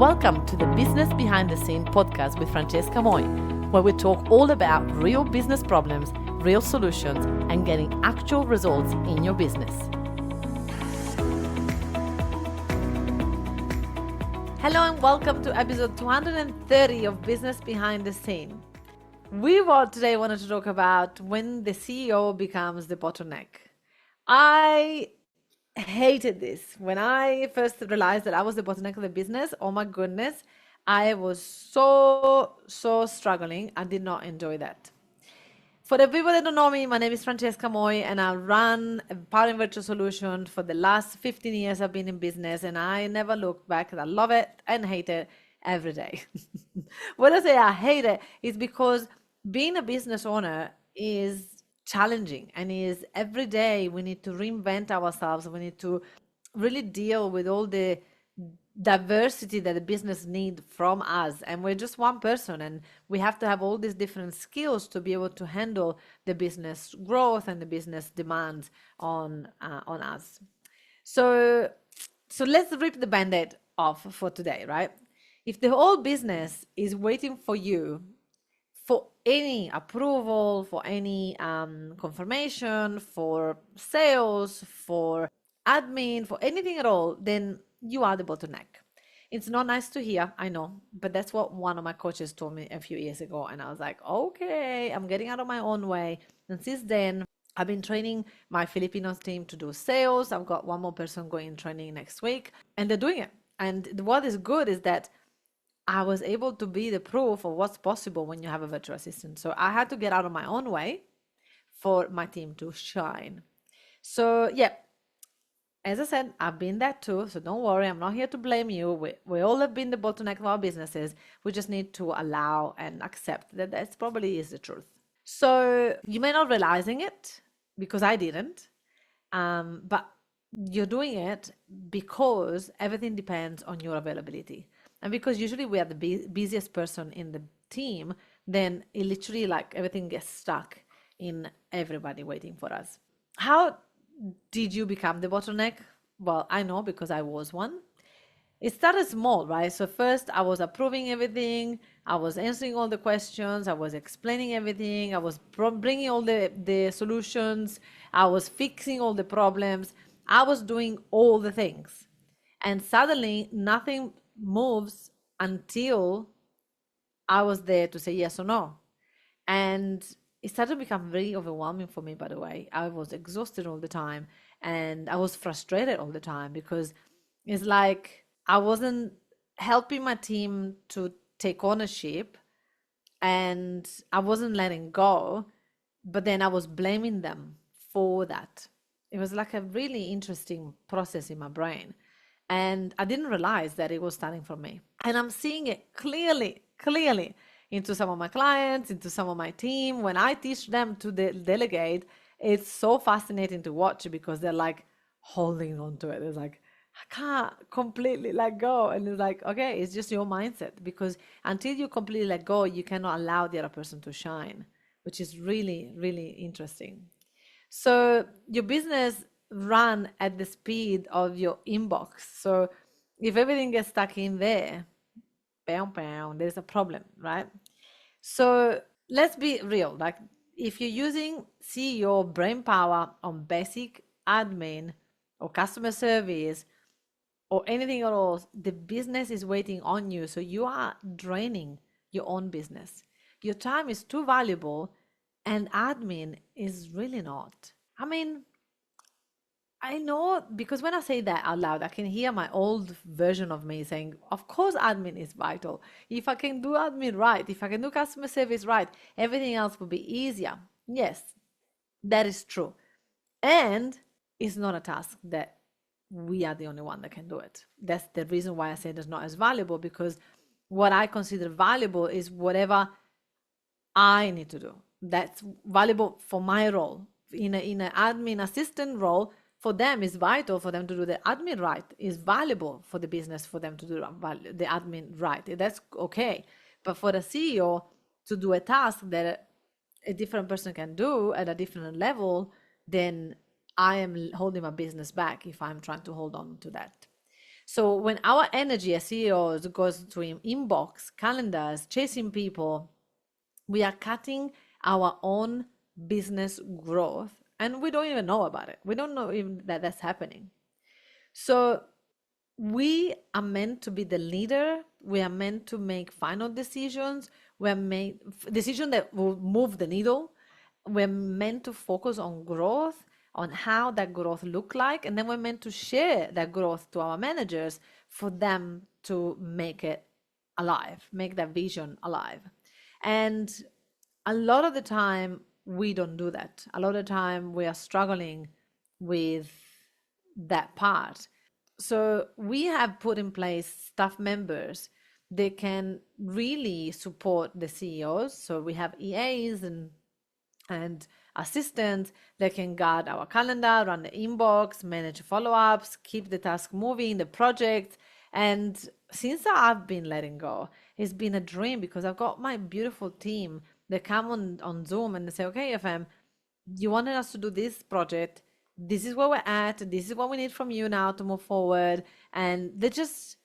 Welcome to the Business Behind the Scene podcast with Francesca Moi, where we talk all about real business problems, real solutions, and getting actual results in your business. Hello and welcome to episode 230 of Business Behind the Scene. Today wanted to talk about when the CEO becomes the bottleneck. I hated this. When I first realized that I was the bottleneck of the business, oh my goodness, I was so struggling. I did not enjoy that. For the people that don't know me, my name is Francesca Moi and I run a Power in Virtual Solution. For the last 15 years I've been in business and I never looked back. I love it and hate it every day. When I say I hate it, it's because being a business owner is challenging and is every day we need to reinvent ourselves. We need to really deal with all the diversity that the business need from us, and we're just one person and we have to have all these different skills to be able to handle the business growth and the business demands on us. So let's rip the band-aid off for today, right? If the whole business is waiting for you for any approval, for any confirmation, for sales, for admin, for anything at all, then you are the bottleneck. It's not nice to hear, I know, but that's what one of my coaches told me a few years ago. And I was like, okay, I'm getting out of my own way. And since then, I've been training my Filipinos team to do sales. I've got one more person going in training next week, and they're doing it. And what is good is that I was able to be the proof of what's possible when you have a virtual assistant. So I had to get out of my own way for my team to shine. So yeah, as I said, I've been that too. So don't worry, I'm not here to blame you. We all have been the bottleneck of our businesses. We just need to allow and accept that that probably is the truth. So you may not realizing it because I didn't, but you're doing it because everything depends on your availability. And because usually we are the busiest person in the team, then it literally like everything gets stuck in everybody waiting for us. How did you become the bottleneck? Well, I know because I was one. It started small, right? So first I was approving everything. I was answering all the questions. I was explaining everything. I was bringing all the solutions. I was fixing all the problems. I was doing all the things. And suddenly nothing moves until I was there to say yes or no. And it started to become very overwhelming for me, by the way. I was exhausted all the time and I was frustrated all the time because it's like I wasn't helping my team to take ownership and I wasn't letting go, but then I was blaming them for that. It was like a really interesting process in my brain. And I didn't realize that it was starting from me. And I'm seeing it clearly into some of my clients, into some of my team. When I teach them to delegate, it's so fascinating to watch because they're like holding on to it. It's like, I can't completely let go. And it's like, okay, it's just your mindset. Because until you completely let go, you cannot allow the other person to shine, which is really, really interesting. So your business run at the speed of your inbox. So if everything gets stuck in there, there's a problem, right? So let's be real. Like if you're using CEO brain power on basic admin or customer service or anything at all, the business is waiting on you. So you are draining your own business. Your time is too valuable and admin is really not. I mean, I know because when I say that out loud, I can hear my old version of me saying, of course, admin is vital. If I can do admin right, if I can do customer service right, everything else will be easier. Yes, that is true. And it's not a task that we are the only one that can do it. That's the reason why I say it's not as valuable, because what I consider valuable is whatever I need to do. That's valuable for my role. In an admin assistant role, for them is vital for them to do the admin right. Is valuable for the business for them to do the admin right. That's okay. But for the CEO to do a task that a different person can do at a different level, then I am holding my business back if I'm trying to hold on to that. So when our energy as CEOs goes to inbox, calendars, chasing people, we are cutting our own business growth and we don't even know about it. We don't know even that that's happening. So we are meant to be the leader. We are meant to make final decisions. We're made decisions that will move the needle. We're meant to focus on growth, on how that growth look like, and then we're meant to share that growth to our managers for them to make it alive, make that vision alive. And a lot of the time we don't do that. A lot of the time we are struggling with that part. So we have put in place staff members that can really support the CEOs. So we have EAs and assistants that can guard our calendar, run the inbox, manage follow-ups, keep the task moving, the project. And since I've been letting go, it's been a dream because I've got my beautiful team. They come on Zoom and they say, okay, FM, you wanted us to do this project. This is where we're at. This is what we need from you now to move forward. And it just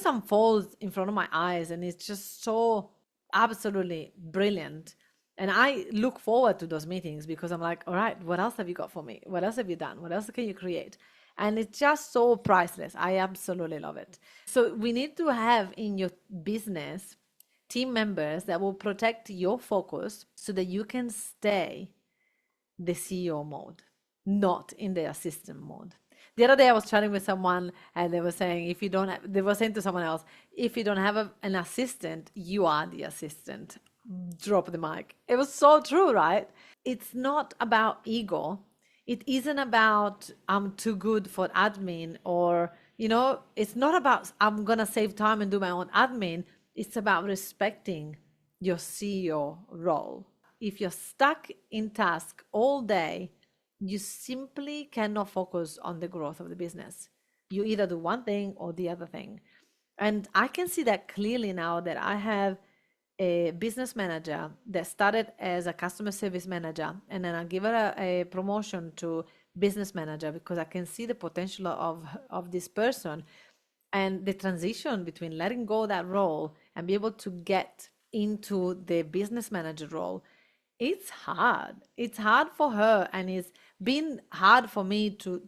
unfolds in front of my eyes. And it's just so absolutely brilliant. And I look forward to those meetings because I'm like, all right, what else have you got for me? What else have you done? What else can you create? And it's just so priceless. I absolutely love it. So we need to have in your business team members that will protect your focus so that you can stay the CEO mode, not in the assistant mode. The other day I was chatting with someone and they were saying, they were saying to someone else, if you don't have an assistant, you are the assistant. Drop the mic. It was so true, right? It's not about ego. It isn't about I'm too good for admin or, it's not about I'm going to save time and do my own admin. It's about respecting your CEO role. If you're stuck in task all day, you simply cannot focus on the growth of the business. You either do one thing or the other thing. And I can see that clearly now that I have a business manager that started as a customer service manager, and then I give her a promotion to business manager because I can see the potential of this person and the transition between letting go that role and be able to get into the business manager role. It's hard. It's hard for her, and it's been hard for me to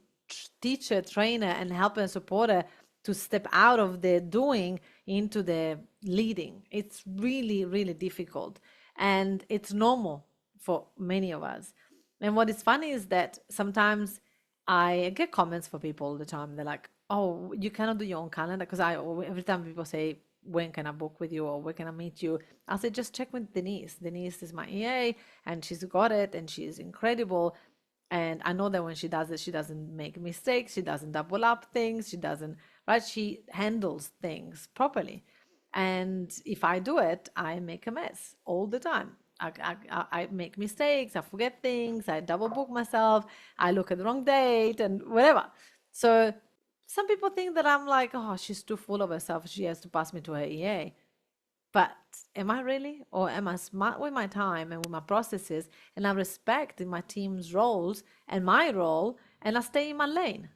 teach her, train her, and help her and support her to step out of the doing into the leading. It's really, really difficult. And it's normal for many of us. And what is funny is that sometimes I get comments from people all the time. They're like, oh, you cannot do your own calendar. Because every time people say, when can I book with you or where can I meet you? I'll say, just check with Denise. Denise is my EA and she's got it and she's incredible. And I know that when she does it, she doesn't make mistakes. She doesn't double up things. She doesn't, right? She handles things properly. And if I do it, I make a mess all the time. I make mistakes. I forget things. I double book myself. I look at the wrong date and whatever. So some people think that I'm like, oh, she's too full of herself. She has to pass me to her EA. But am I really? Or am I smart with my time and with my processes and I respect my team's roles and my role and I stay in my lane?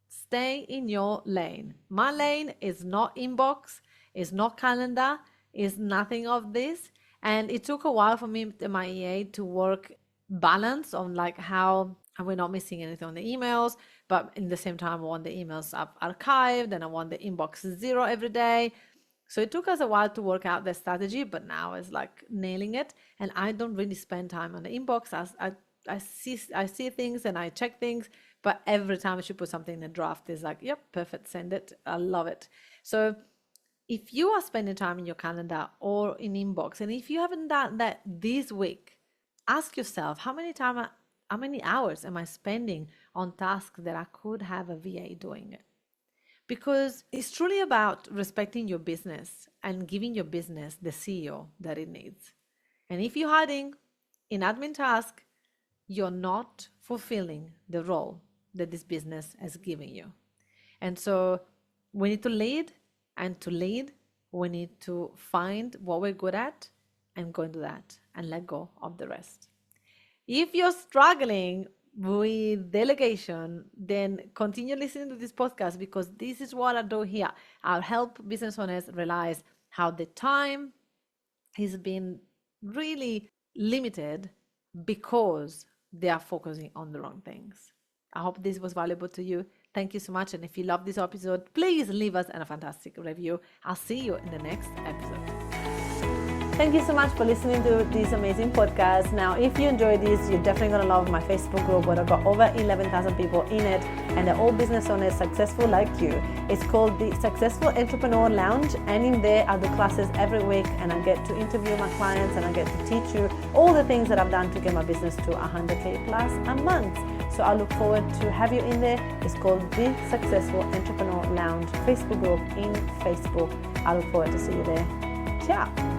Stay in your lane. My lane is not inbox, is not calendar, is nothing of this. And it took a while for me and my EA to work balance on like how we're not missing anything on the emails, but in the same time I want the emails archived and I want the inbox 0 every day. So it took us a while to work out the strategy, but now it's like nailing it. And I don't really spend time on the inbox. I see things and I check things, but every time she puts something in the draft, it's like, yep, perfect, send it. I love it. So if you are spending time in your calendar or in inbox, and if you haven't done that this week, ask yourself, how many hours am I spending on tasks that I could have a VA doing it? Because it's truly about respecting your business and giving your business the CEO that it needs. And if you're hiding in admin task, you're not fulfilling the role that this business has given you. And so we need to lead, and to lead, we need to find what we're good at and go into that and let go of the rest. If you're struggling with delegation, then continue listening to this podcast, because this is what I do here. I'll help business owners realize how the time has been really limited because they are focusing on the wrong things. I hope this was valuable to you. Thank you so much. And if you love this episode, please leave us a fantastic review. I'll see you in the next episode. Thank you so much for listening to this amazing podcast. Now, if you enjoyed this, you're definitely going to love my Facebook group where I've got over 11,000 people in it, and they're all business owners successful like you. It's called the Successful Entrepreneur Lounge, and in there I do classes every week, and I get to interview my clients, and I get to teach you all the things that I've done to get my business to 100K plus a month. So I look forward to have you in there. It's called the Successful Entrepreneur Lounge Facebook group in Facebook. I look forward to see you there. Ciao.